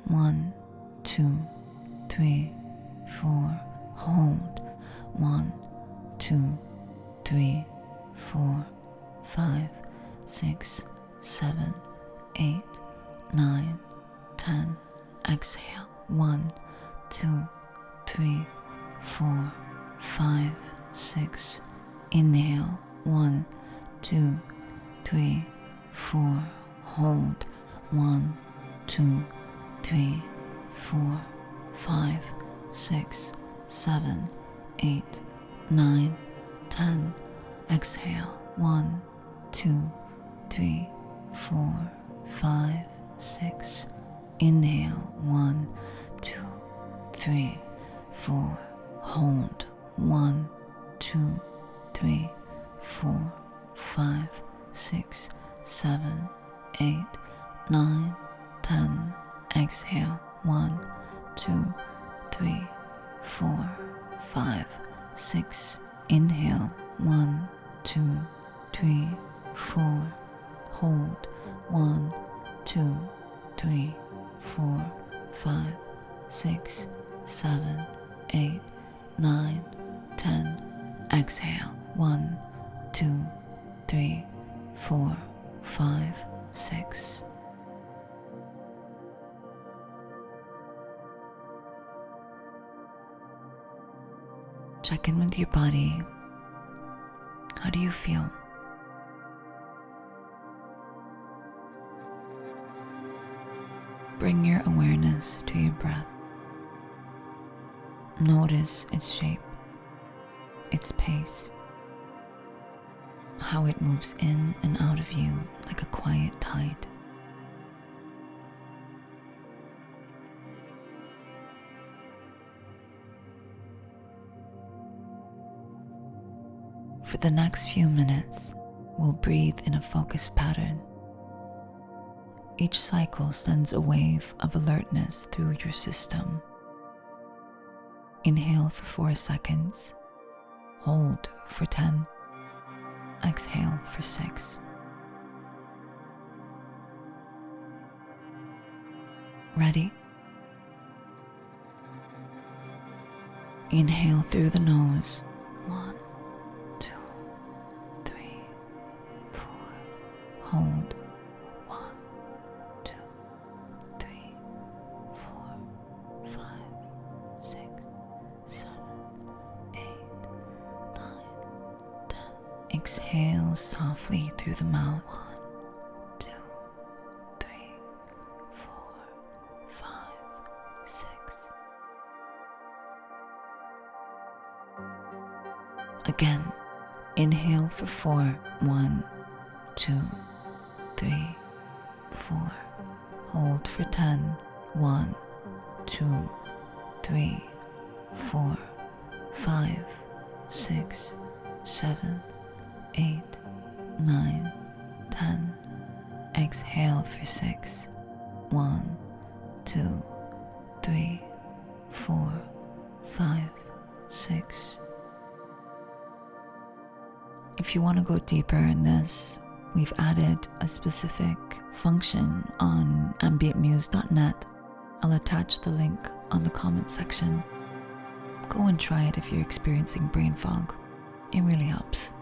1, 2, 3, 4. Hold. 1, 2, 3, 4, 5, 6, 7, 8, 9, 10. Exhale. 1, 2, 3, 4, 5, 6. Inhale. 1, 2, 3, 4. Hold. 1, 2, 3, 4, 5, 6, 7, 8, 9, 10. Exhale. 1, 2, 3, 4, 5, 6. Inhale. 1, 2, 3, 4. Hold. 1, 2, 3, 4, 5, 6, 7, 8, 9, 10. Exhale. 1, 2, 3, 4, 5, 6. Inhale. 1, 2, 3, 4. Hold. 1, 2, 3, 4, 5, 6, 7, 8, 9, 10. Exhale. 1, 2, 3, 4, 5, 6. Check in with your body. How do you feel? Bring your awareness to your breath. Notice its shape, its pace, how it moves in and out of you like a quiet tide. For the next few minutes, we'll breathe in a focused pattern. Each cycle sends a wave of alertness through your system. Inhale for 4 seconds. Hold for 10. Exhale for 6. Ready? Inhale through the nose. 1, 2, 3, 4. Hold. 1, 2, 3, 4, 5, 6, 7, 8, 9, 10. Exhale softly through the mouth. 1, 2, 3, 4, 5, 6. Again, inhale for 4. 1, 2, 3, 4. Hold for 10. 1, 2, 3, 4, 5, 6, 7, 8, 9, 10. Exhale for 6. 1, 2, 3, 4, 5, 6. If you want to go deeper in this, we've added a specific function on ambientmuse.net. I'll attach the link on the comment section. Go and try it if you're experiencing brain fog. It really helps.